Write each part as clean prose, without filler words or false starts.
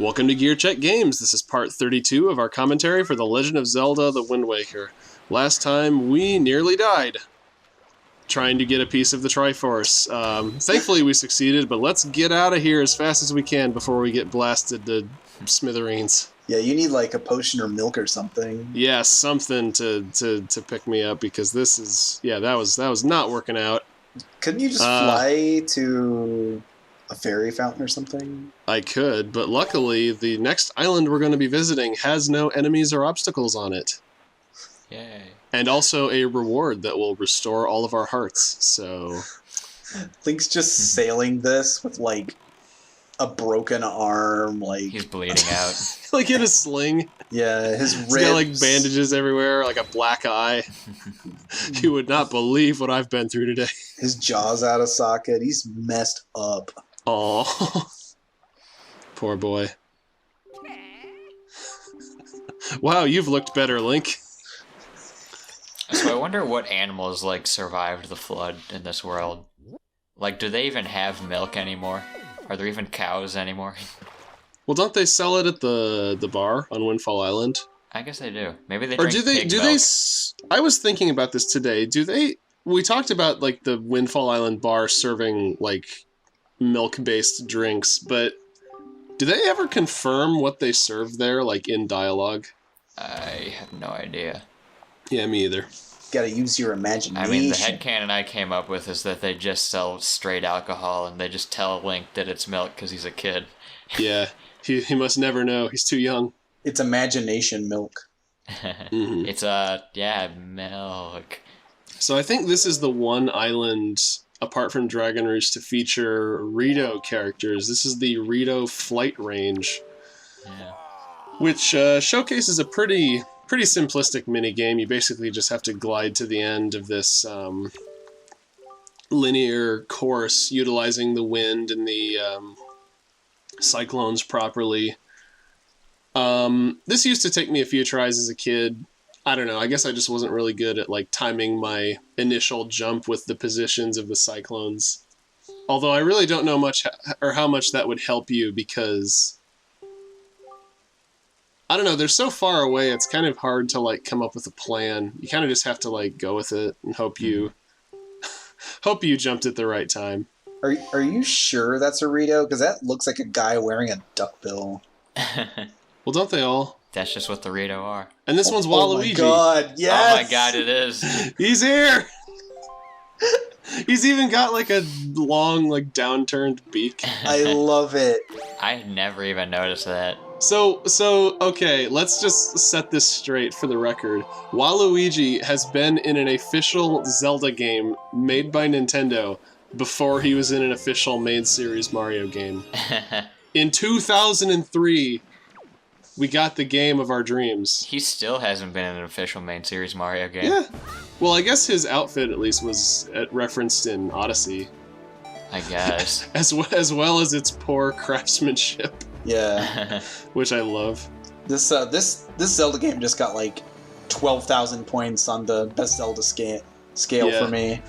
Welcome to GearCheckGames. This is part 32 of our commentary for The Legend of Zelda: The Wind Waker. Last time, we nearly died trying to get a piece of the Triforce. Thankfully, we succeeded, but let's get out of here as fast as we can before we get blasted to smithereens. Yeah, you need like a potion or milk or something. Yeah, something to pick me up, because this is... Yeah, that was not working out. Couldn't you just fly to a fairy fountain or something? I could, but luckily, the next island we're going to be visiting has no enemies or obstacles on it. Yay. And also a reward that will restore all of our hearts, so... Link's just sailing this with, like, a broken arm, like... He's bleeding out. Like in a sling. Yeah, his ribs... He's got, like, bandages everywhere, like a black eye. You would not believe what I've been through today. His jaw's out of socket. He's messed up. Aw. Poor boy. Wow, you've looked better, Link. So I wonder what animals, like, survived the flood in this world. Like, do they even have milk anymore? Are there even cows anymore? Well, don't they sell it at the bar on Windfall Island? I guess they do. Maybe they Or drink do milk. I was thinking about this today. We talked about, like, the Windfall Island bar serving, like, milk-based drinks, but do they ever confirm what they serve there, like, in dialogue? I have no idea. Yeah, me either. Gotta use your imagination. I mean, the headcanon I came up with is that they just sell straight alcohol and they just tell Link that it's milk because he's a kid. Yeah, he must never know. He's too young. It's imagination milk. Mm-hmm. It's, milk. So I think this is the one island, apart from Dragon Rouge, to feature Rito characters. This is the Rito Flight Range, Yeah. which showcases a pretty simplistic minigame. You basically just have to glide to the end of this linear course, utilizing the wind and the cyclones properly. This used to take me a few tries as a kid. I don't know, I guess I just wasn't really good at, like, timing my initial jump with the positions of the cyclones. Although I really don't know much or how much that would help you, because I don't know, they're so far away, it's kind of hard to, like, come up with a plan. You kind of just have to, like, go with it and hope you jumped at the right time. Are you sure that's a Rito? Because that looks like a guy wearing a duckbill. Well, don't they all? That's just what the Rito are. And this one's Waluigi. Oh my god, yes! Oh my god, it is. He's here! He's even got, like, a long, like, downturned beak. I love it. I never even noticed that. So, okay, let's just set this straight for the record. Waluigi has been in an official Zelda game made by Nintendo before he was in an official main series Mario game. In 2003, we got the game of our dreams. He still hasn't been in an official main series Mario game. Yeah. Well, I guess his outfit at least was referenced in Odyssey. I guess. As well as its poor craftsmanship. Yeah. Which I love. This Zelda game just got like 12,000 points on the best Zelda scale Yeah. for me.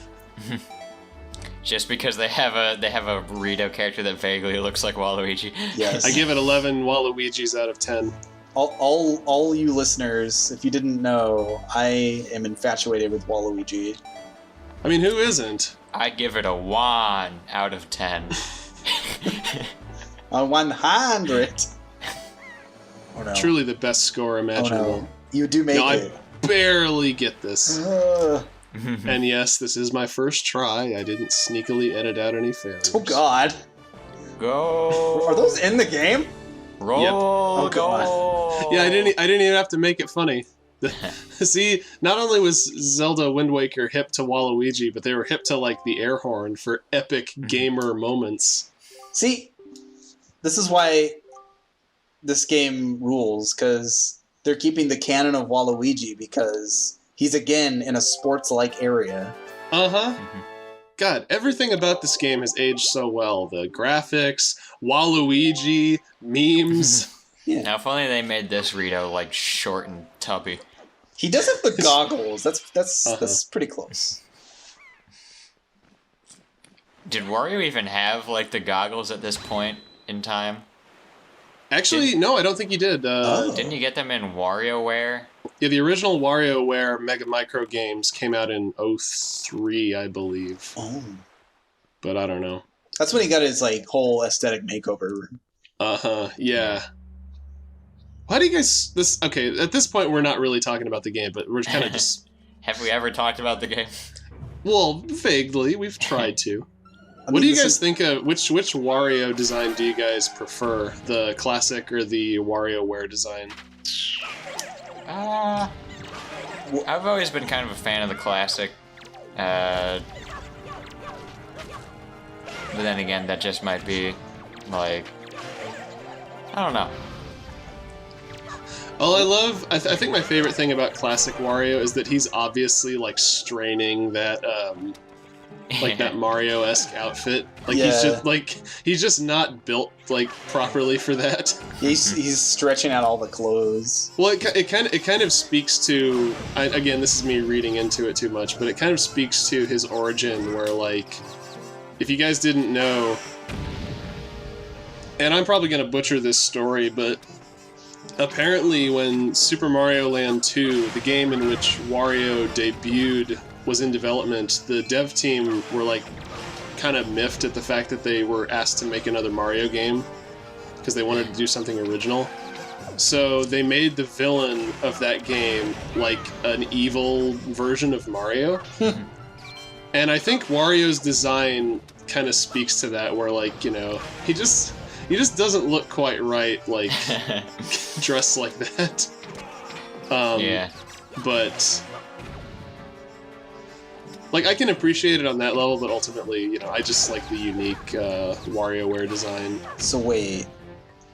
Just because they have a Rito character that vaguely looks like Waluigi. Yes. I give it 11 Waluigis out of 10. All you listeners, if you didn't know, I am infatuated with Waluigi. I mean, who isn't? I give it a 1 out of 10. A 100. Oh no. Truly the best score Oh imaginable. no. You do make it. I barely get this. Uh, And yes, this is my first try. I didn't sneakily edit out any failures. oh god. Go. Are those in the game? Roll. Yep. Oh, God. Go. Yeah, I didn't even have to make it funny. See, not only was Zelda Wind Waker hip to Waluigi, but they were hip to, like, the air horn for epic gamer moments. See, this is why this game rules, because they're keeping the canon of Waluigi, because he's again in a sports-like area. Uh-huh. God, everything about this game has aged so well. The graphics, Waluigi, memes. Yeah. Now, if only they made this Rito, like, short and tubby. He does have the goggles. That's pretty close. Did Wario even have, like, the goggles at this point in time? Actually, no, I don't think he did. Didn't you get them in WarioWare? Yeah, the original WarioWare Mega Micro games came out in 03, I believe. Oh. But I don't know. That's when he got his like whole aesthetic makeover. Yeah. Why do you guys... Okay, at this point, we're not really talking about the game, but we're kind of just... Have we ever talked about the game? Well, vaguely. We've tried to. I What mean, do you guys think of... Which Wario design do you guys prefer? The classic or the WarioWare design? I've always been kind of a fan of the classic. But then again, that just might be, like... I don't know. Well, I think my favorite thing about classic Wario is that he's obviously, like, straining that, that Mario-esque outfit. Like, he's just not built, like, properly for that. He's stretching out all the clothes. Well, it kind of speaks to... again, this is me reading into it too much, but it kind of speaks to his origin where, like... If you guys didn't know... And I'm probably going to butcher this story, but... Apparently, when Super Mario Land 2, the game in which Wario debuted, was in development, the dev team were, like, kind of miffed at the fact that they were asked to make another Mario game, because they wanted to do something original. So they made the villain of that game, like, an evil version of Mario. And I think Wario's design kind of speaks to that, where, like, you know, he just doesn't look quite right, like, dressed like that. Yeah. But, like, I can appreciate it on that level, but ultimately, you know, I just like the unique WarioWare design. So wait,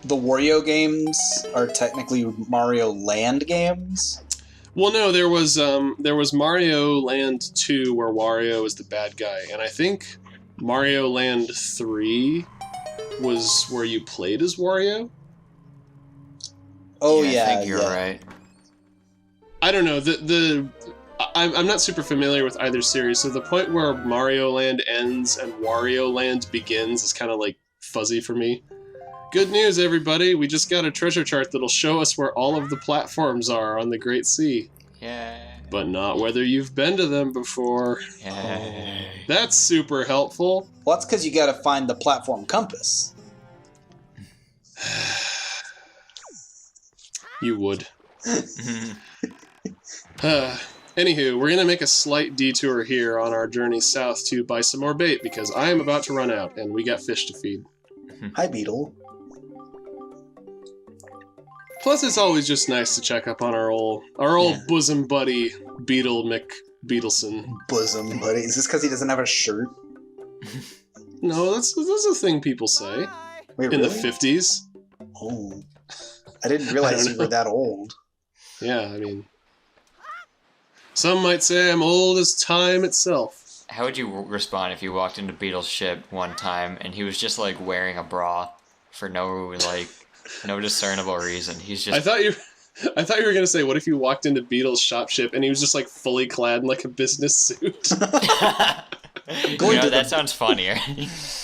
the Wario games are technically Mario Land games? Well, no, there was Mario Land 2 where Wario is the bad guy, and I think Mario Land 3 was where you played as Wario. Oh I think you're right. I don't know. I'm not super familiar with either series, so the point where Mario Land ends and Wario Land begins is kind of like fuzzy for me. Good news, everybody! We just got a treasure chart that'll show us where all of the platforms are on the Great Sea. Yeah. But not whether you've been to them before. Yeah. That's super helpful. Well, that's because you gotta find the platform compass. You would. Anywho, we're gonna make a slight detour here on our journey south to buy some more bait because I am about to run out and we got fish to feed. Hi, Beetle. Plus, it's always just nice to check up on our old bosom buddy, Beetle McBeetleson. Bosom buddy. Is this because he doesn't have a shirt? No, that's a thing people say. Wait, in really? the 50s. Oh. I didn't realize you were that old. Yeah, I mean... Some might say I'm old as time itself. How would you respond if you walked into Beetle's ship one time and he was just, like, wearing a bra for no discernible reason? He's just... I thought you were gonna say, what if you walked into Beetle's shop ship and he was just, like, fully clad in, like, a business suit? That sounds funnier.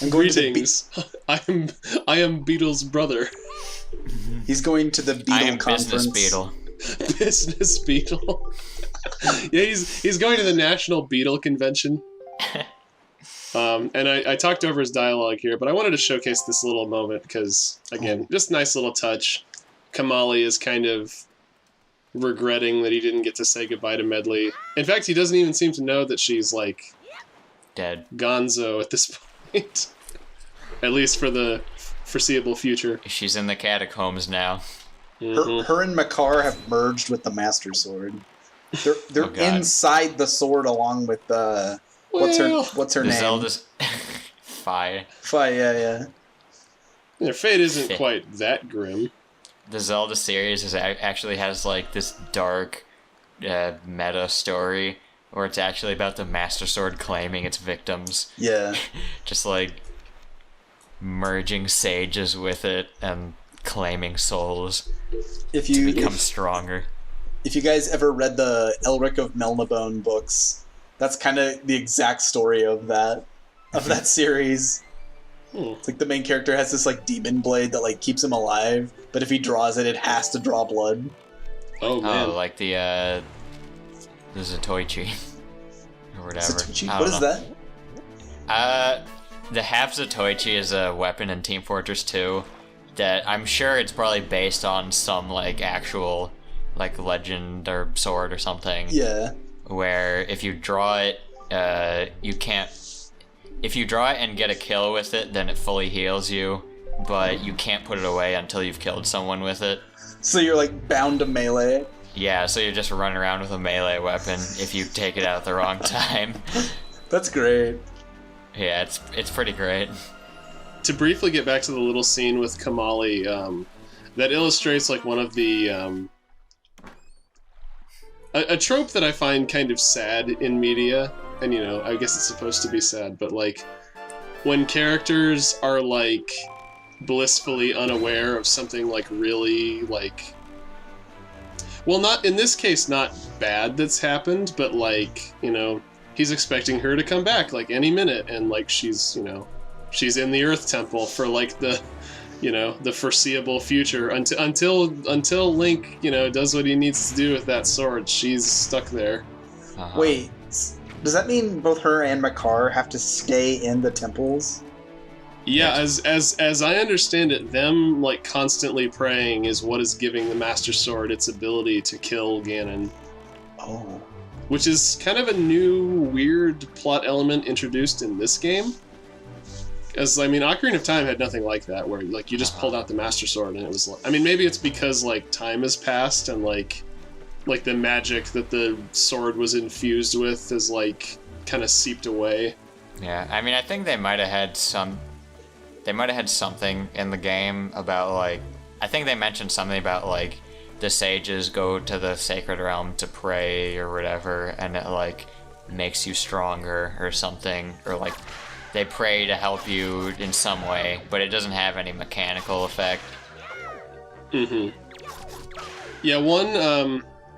Greetings. I am Beetle's brother. He's going to the Beetle I am conference. Business Beetle. Business Beetle. Yeah, he's going to the National Beetle Convention. And I talked over his dialogue here, but I wanted to showcase this little moment because, again, just nice little touch. Kamali is kind of regretting that he didn't get to say goodbye to Medley. In fact, he doesn't even seem to know that she's, like... dead. Gonzo at this point. At least for the foreseeable future. She's in the catacombs now. Her and Makar have merged with the Master Sword. They're inside the sword along with what's her name? Zelda's Fi. Yeah. Their fate isn't quite that grim. The Zelda series actually has like this dark meta story where it's actually about the Master Sword claiming its victims. Yeah. Just like merging sages with it and claiming souls to become stronger. If you guys ever read the Elric of Melnibone books, that's kind of the exact story of that series. It's like the main character has this like demon blade that like keeps him alive, but if he draws it, it has to draw blood. Oh man. Oh, like the Zatoichi or whatever. Satoshi? I What don't is know. that? The half Zatoichi is a weapon in Team Fortress 2 that I'm sure it's probably based on some like actual like legend or sword or something. Yeah. Where if you draw it, you can't. If you draw it and get a kill with it, then it fully heals you, but you can't put it away until you've killed someone with it. So you're like bound to melee. Yeah, so you're just running around with a melee weapon if you take it out at the wrong time. That's great. Yeah, it's pretty great. To briefly get back to the little scene with Kamali, that illustrates like one of the a trope that I find kind of sad in media, and you know, I guess it's supposed to be sad, but like when characters are like blissfully unaware of something like really like, well, not in this case, not bad that's happened, but like, you know, he's expecting her to come back like any minute, and like she's, you know, she's in the Earth Temple for like the, you know, the foreseeable future until Link, you know, does what he needs to do with that sword. She's stuck there. Uh-huh. Wait, does that mean both her and Makar have to stay in the temples? Yeah, as I understand it, them like constantly praying is what is giving the Master Sword its ability to kill Ganon. Oh. Which is kind of a new, weird plot element introduced in this game. As, I mean, Ocarina of Time had nothing like that, where, like, you just pulled out the Master Sword and it was like... I mean, maybe it's because, like, time has passed and, like the magic that the sword was infused with is, like, kind of seeped away. Yeah, I mean, I think they might have had some... They might have had something in the game about, like... I think they mentioned something about, like, the sages go to the Sacred Realm to pray or whatever, and it, like, makes you stronger or something, or, like... They pray to help you in some way, but it doesn't have any mechanical effect. Mm-hmm. Yeah,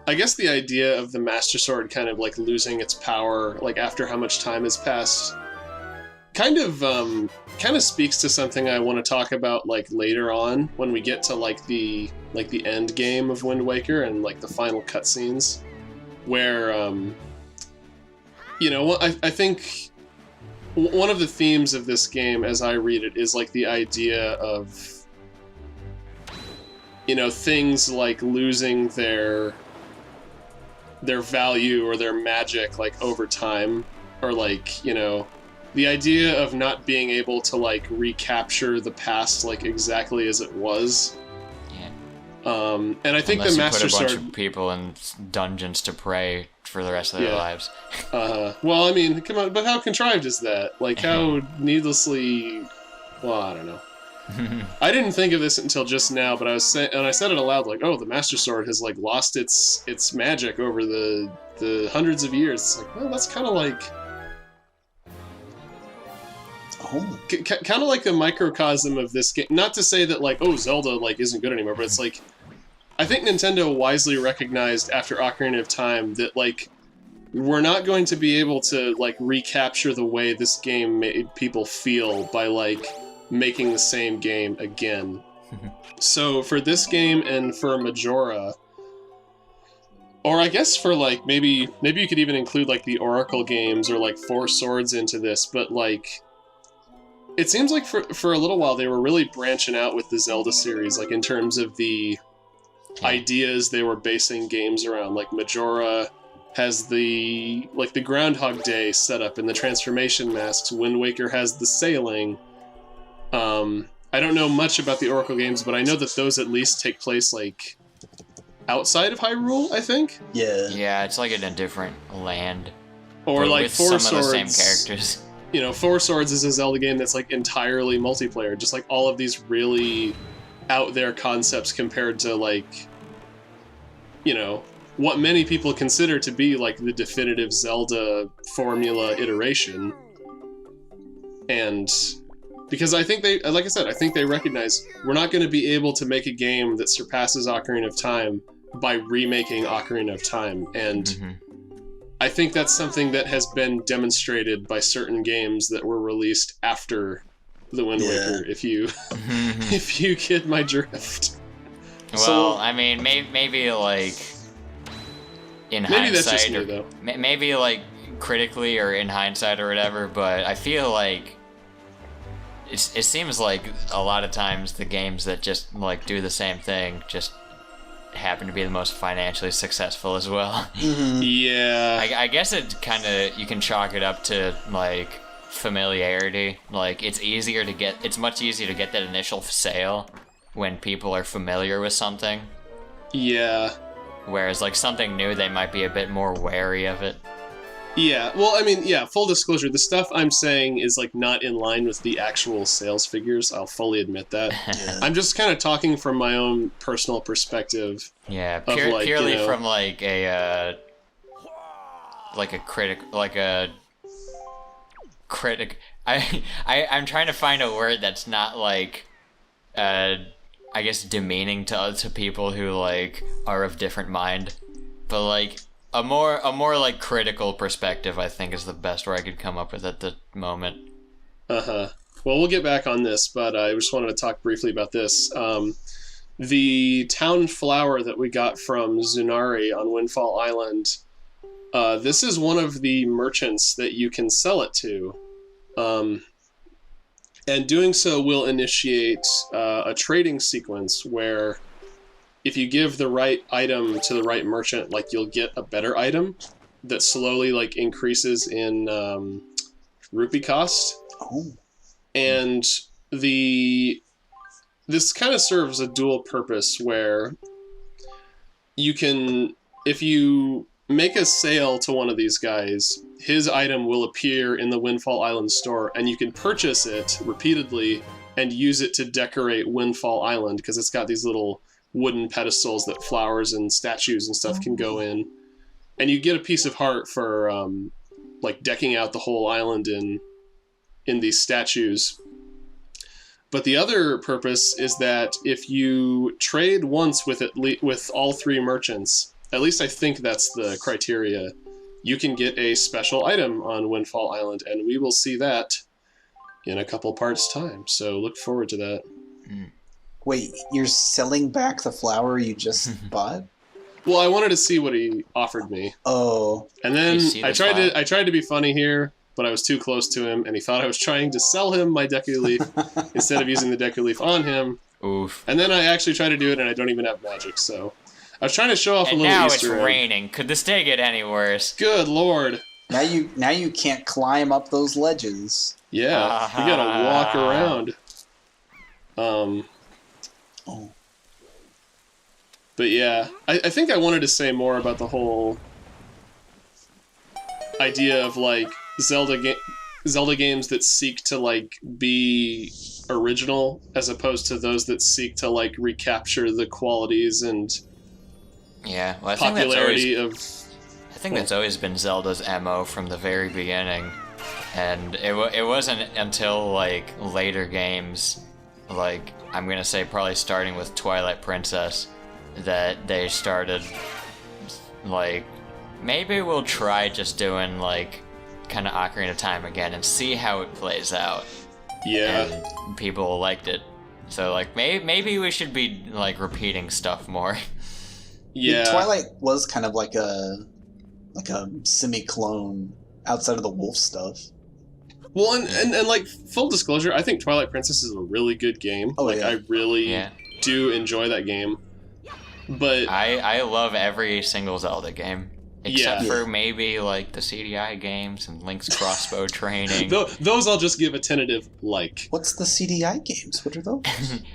I guess the idea of the Master Sword kind of, like, losing its power, like, after how much time has passed, kind of speaks to something I want to talk about, like, later on, when we get to, like, the end game of Wind Waker and, like, the final cutscenes, where, you know, I think... One of the themes of this game, as I read it, is like the idea of, you know, things like losing their value or their magic, like, over time, or like, you know, the idea of not being able to like recapture the past like exactly as it was. Yeah. And I think unless the Master you put a bunch Sword of people in dungeons to pray for the rest of their lives. Well, I mean, come on, but how contrived is that? Like, how needlessly... Well, I don't know. I didn't think of this until just now, but I said it aloud, like, oh, the Master Sword has, like, lost its magic over the hundreds of years. It's like, well, that's kind of like... Oh. Kind of like a microcosm of this game. Not to say that, like, oh, Zelda, like, isn't good anymore, but it's like... I think Nintendo wisely recognized after Ocarina of Time that, like, we're not going to be able to, like, recapture the way this game made people feel by, like, making the same game again. So for this game and for Majora, or I guess for, like, maybe you could even include, like, the Oracle games or, like, Four Swords into this, but, like, it seems like for a little while they were really branching out with the Zelda series, like, in terms of the ideas they were basing games around. Like, Majora has the Groundhog Day setup and the transformation masks. Wind Waker has the sailing. I don't know much about the Oracle games, but I know that those at least take place, like, outside of Hyrule, I think? Yeah. Yeah, it's like in a different land. Or, but like, with Four some Swords. of the same characters. You know, Four Swords is a Zelda game that's, like, entirely multiplayer. Just, like, all of these really out there concepts compared to, like, you know, what many people consider to be, like, the definitive Zelda formula iteration. And because I think they, like I said, I think they recognize we're not going to be able to make a game that surpasses Ocarina of Time by remaking Ocarina of Time. And I think that's something that has been demonstrated by certain games that were released after the Wind Yeah. Waker, if you if you get my drift. Well, So- I mean, maybe like in Maybe that's just hindsight, me, or though. maybe like critically or in hindsight or whatever. But I feel like it seems like a lot of times the games that just like do the same thing just happen to be the most financially successful as well. Yeah. I guess it kind of, you can chalk it up to like familiarity. Like it's much easier to get that initial sale when people are familiar with something, Yeah. whereas like something new, they might be a bit more wary of it. Yeah, well, I mean, yeah, full disclosure, the stuff I'm saying is, like, not in line with the actual sales figures. I'll fully admit that. Yeah. I'm just kind of talking from my own personal perspective. Yeah, Of, like, purely you know- from like a critic, I'm trying to find a word that's not like, I guess demeaning to people who like are of different mind, but like a more like critical perspective, I think, is the best word I could come up with at the moment. Uh-huh. Well, we'll get back on this, but I just wanted to talk briefly about this. The town flower that we got from Zunari on Windfall Island, this is one of the merchants that you can sell it to. And doing so will initiate a trading sequence where if you give the right item to the right merchant, like, you'll get a better item that slowly, like, increases in rupee cost. Oh. And this kind of serves a dual purpose where you can, if you make a sale to one of these guys, his item will appear in the Windfall Island store, and you can purchase it repeatedly and use it to decorate Windfall Island, because it's got these little wooden pedestals that flowers and statues and stuff can go in. And you get a piece of heart for like decking out the whole island in these statues. But the other purpose is that if you trade once with with all three merchants, at least I think that's the criteria, you can get a special item on Windfall Island, and we will see that in a couple parts' time. So look forward to that. Wait, you're selling back the flower you just bought? Well, I wanted to see what he offered me, Oh. and then You see I this file? tried to be funny here, but I was too close to him, and he thought I was trying to sell him my Deku Leaf instead of using the Deku Leaf on him. Oof. And then I actually tried to do it, and I don't even have magic, so I was trying to show off And a little now it's Easter egg. raining. Could this day get any worse? Good lord. Now you can't climb up those ledges. Yeah, you gotta walk around. Oh. But yeah, I think I wanted to say more about the whole idea of, like, Zelda games that seek to, like, be original as opposed to those that seek to, like, recapture the qualities and Yeah, well, I think popularity that's always been Zelda's MO from the very beginning, and it wasn't until like later games, like I'm gonna say probably starting with Twilight Princess, that they started like, maybe we'll try just doing like kind of Ocarina of Time again and see how it plays out. Yeah. And people liked it, so like maybe we should be like repeating stuff more. Yeah. Twilight was kind of like a semi-clone outside of the wolf stuff. Well, and like, full disclosure, I think Twilight Princess is a really good game. Oh, like, yeah. I really Yeah. do enjoy that game. But I love every single Zelda game, except Yeah. for maybe like the CDI games and Link's crossbow training. those I'll just give a tentative like. What's the CDI games? What are those?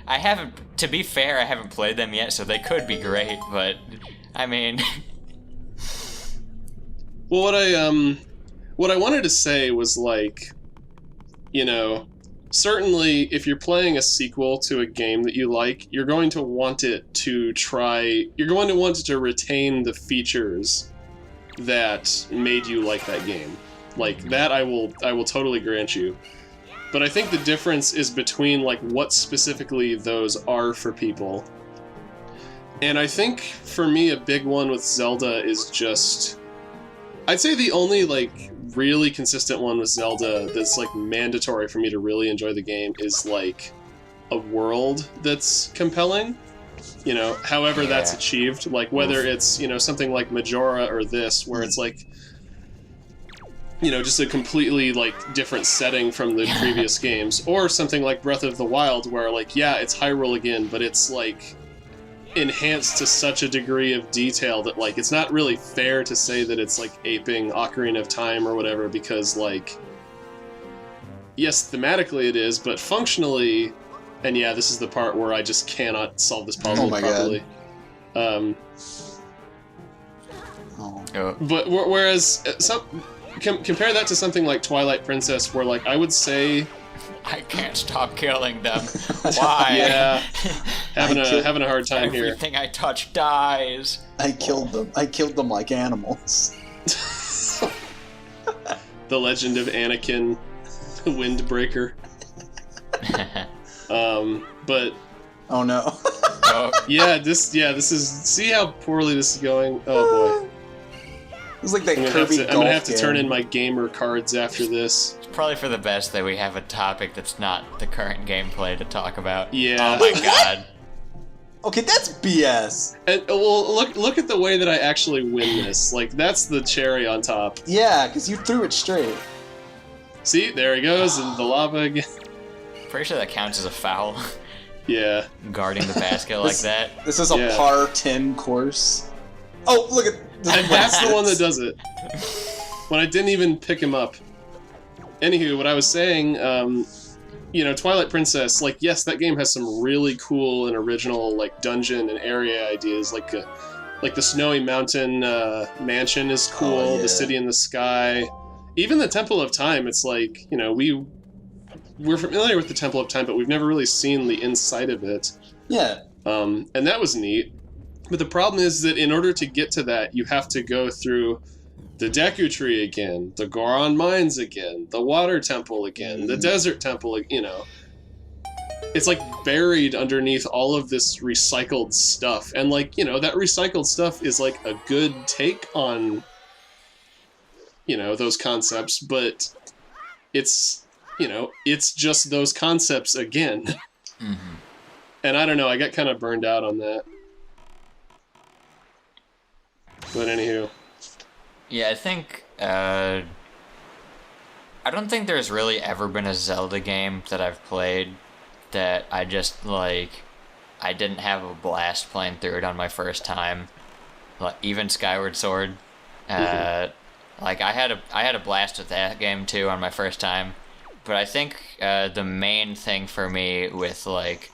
I haven't, to be fair, I haven't played them yet, so they could be great, but I mean, Well, what I wanted to say was, like, you know, certainly if you're playing a sequel to a game that you like, you're going to want it to retain the features that made you like that game. Like, that I will totally grant you. But I think the difference is between, like, what specifically those are for people. And I think, for me, a big one with Zelda is just, I'd say the only, like, really consistent one with Zelda that's like mandatory for me to really enjoy the game is like a world that's compelling. You know, however that's achieved, like whether it's, you know, something like Majora or this, where it's like, you know, just a completely like different setting from the previous games, or something like Breath of the Wild, where like, yeah, it's Hyrule again, but it's like enhanced to such a degree of detail that like it's not really fair to say that it's like aping Ocarina of Time or whatever, because like, yes, thematically it is, but functionally, and yeah, this is the part where I just cannot solve this puzzle properly. But whereas compare that to something like Twilight Princess, where like I would say I can't stop killing them. Why? Yeah, having a hard time Everything here. Everything I touch dies. I killed them like animals. The Legend of Anakin, Windbreaker. But oh no. Oh. This is, see how poorly this is going. Oh boy. It's like that I'm Kirby gonna have to turn in my gamer cards after this. It's probably for the best that we have a topic that's not the current gameplay to talk about. Yeah. Oh my god. Okay, that's BS. And well, look at the way that I actually win this. Like, that's the cherry on top. Yeah, because you threw it straight. See, there he goes in the lava again. Pretty sure that counts as a foul. Yeah. Guarding the basket like that. This is a par 10 course. Oh, look at this. And that's the one that does it. When I didn't even pick him up. Anywho, what I was saying, you know, Twilight Princess, like, yes, that game has some really cool and original, like, dungeon and area ideas, like the Snowy Mountain mansion is cool, Oh, yeah. the City in the Sky, even the Temple of Time. It's like, you know, we're familiar with the Temple of Time, but we've never really seen the inside of it. Yeah. And that was neat. But the problem is that in order to get to that, you have to go through the Deku Tree again, the Goron Mines again, the Water Temple again, the Desert Temple, you know. It's like buried underneath all of this recycled stuff. And like, you know, that recycled stuff is like a good take on, you know, those concepts, but it's, you know, it's just those concepts again. Mm-hmm. And I don't know, I got kind of burned out on that. But anywho. Yeah, I think, I don't think there's really ever been a Zelda game that I've played that I just, like, I didn't have a blast playing through it on my first time. Like, even Skyward Sword. Like, I had a blast with that game, too, on my first time. But I think, the main thing for me with, like,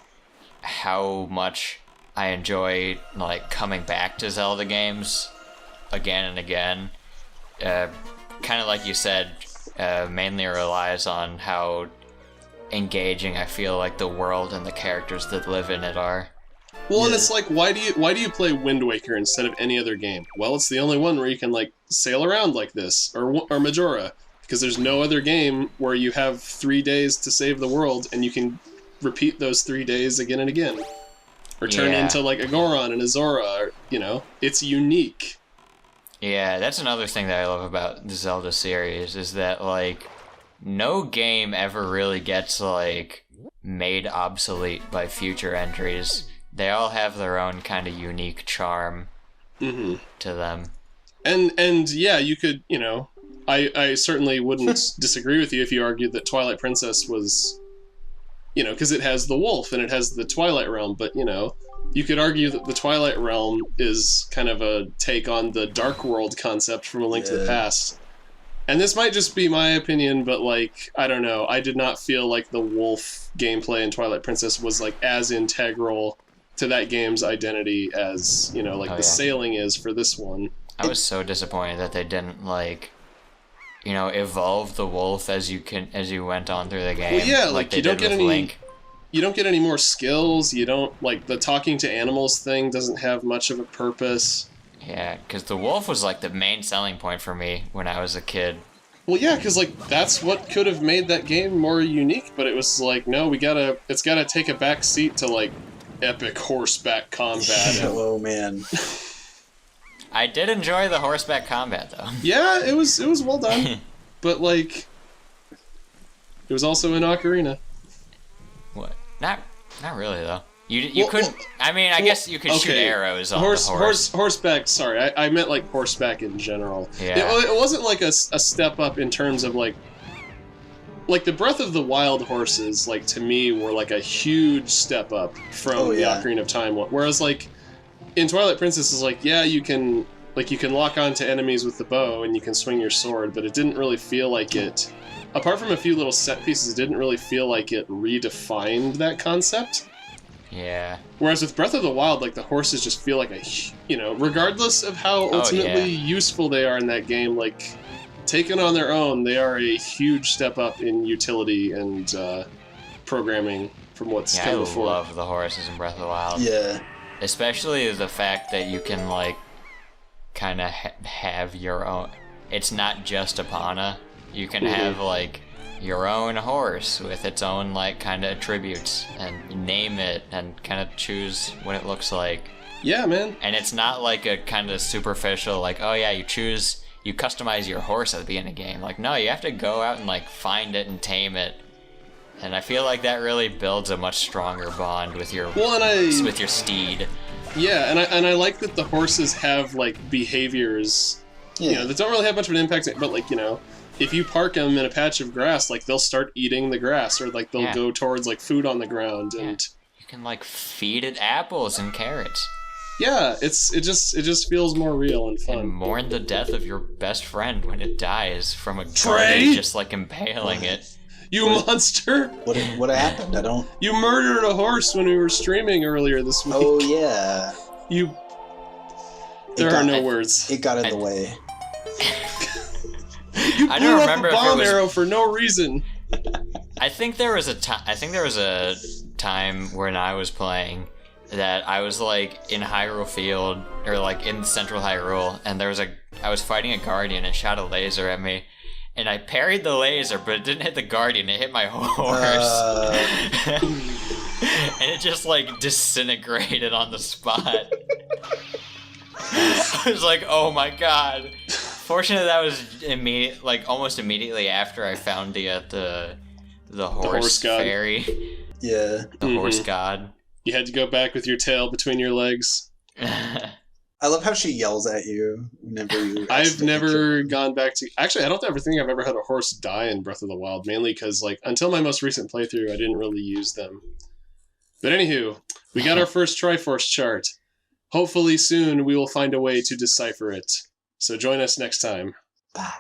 how much I enjoy, like, coming back to Zelda games again and again, kind of like you said, mainly relies on how engaging I feel like the world and the characters that live in it are. Well, and it's like, why do you play Wind Waker instead of any other game? Well, it's the only one where you can like sail around like this, or Majora, because there's no other game where you have 3 days to save the world and you can repeat those 3 days again and again, or turn into like a Goron and a Zora. Or, you know, it's unique. Yeah, that's another thing that I love about the Zelda series, is that, like, no game ever really gets, like, made obsolete by future entries. They all have their own kind of unique charm to them. And yeah, you could, you know, I certainly wouldn't disagree with you if you argued that Twilight Princess was, you know, because it has the wolf and it has the Twilight Realm, but, you know, you could argue that the Twilight Realm is kind of a take on the Dark World concept from A Link to the Past. And this might just be my opinion, but, like, I don't know. I did not feel like the wolf gameplay in Twilight Princess was, like, as integral to that game's identity as, you know, like, the sailing is for this one. I was so disappointed that they didn't, like, you know, evolve the wolf as you went on through the game. Well, yeah, like you don't get any Link. You don't get any more skills. You don't, like, the talking to animals thing doesn't have much of a purpose. Yeah, because the wolf was, like, the main selling point for me when I was a kid. Well, yeah, because, like, that's what could have made that game more unique, but it was like, no, it's gotta take a back seat to, like, epic horseback combat. Oh, man. I did enjoy the horseback combat, though. Yeah, it was well done. but like, it was also in Ocarina. What? Not really though. You couldn't. I mean, I guess you could shoot arrows on the horse. Horseback. Sorry, I meant like horseback in general. Yeah. It wasn't like a step up in terms of like the Breath of the Wild horses. Like to me, were like a huge step up from the Ocarina of Time one. Whereas like in Twilight Princess is like, yeah, you can lock onto enemies with the bow and you can swing your sword, but it didn't really feel like it. Apart from a few little set pieces, it didn't really feel like it redefined that concept. Yeah. Whereas with Breath of the Wild, like the horses just feel like regardless of how ultimately useful they are in that game, like taken on their own, they are a huge step up in utility and programming from what's come before. I love the horses in Breath of the Wild. Yeah. Especially the fact that you can like kind of have your own. It's not just Epona. You can have like your own horse with its own like kind of attributes and name it and kind of choose what it looks like. Yeah, man. And it's not like a kind of superficial like, oh yeah, you customize your horse at the beginning of the game. Like, no, you have to go out and like find it and tame it. And I feel like that really builds a much stronger bond with your with your steed. Yeah, and I like that the horses have like behaviors, that don't really have much of an impact, but like if you park them in a patch of grass, like they'll start eating the grass, or like they'll go towards like food on the ground, and you can like feed it apples and carrots. Yeah, it just feels more real and fun. And mourn the death of your best friend when it dies from a guardian just like impaling it. You monster! What happened? I don't. You murdered a horse when we were streaming earlier this week. Oh yeah. There are no words. It got in the way. You blew up a bomb arrow for no reason. I think there was a time when I was playing that I was like in Hyrule Field or like in Central Hyrule, and I was fighting a guardian and shot a laser at me, and I parried the laser, but it didn't hit the guardian. It hit my horse, and it just like disintegrated on the spot. I was like, oh my god. Fortunately, that was almost immediately after I found the horse fairy. Yeah. The horse god. You had to go back with your tail between your legs. I love how she yells at you whenever you. I've never gone back to. Actually, I don't ever think I've ever had a horse die in Breath of the Wild, mainly because like until my most recent playthrough, I didn't really use them. But anywho, we got our first Triforce chart. Hopefully soon we will find a way to decipher it. So join us next time. Bye.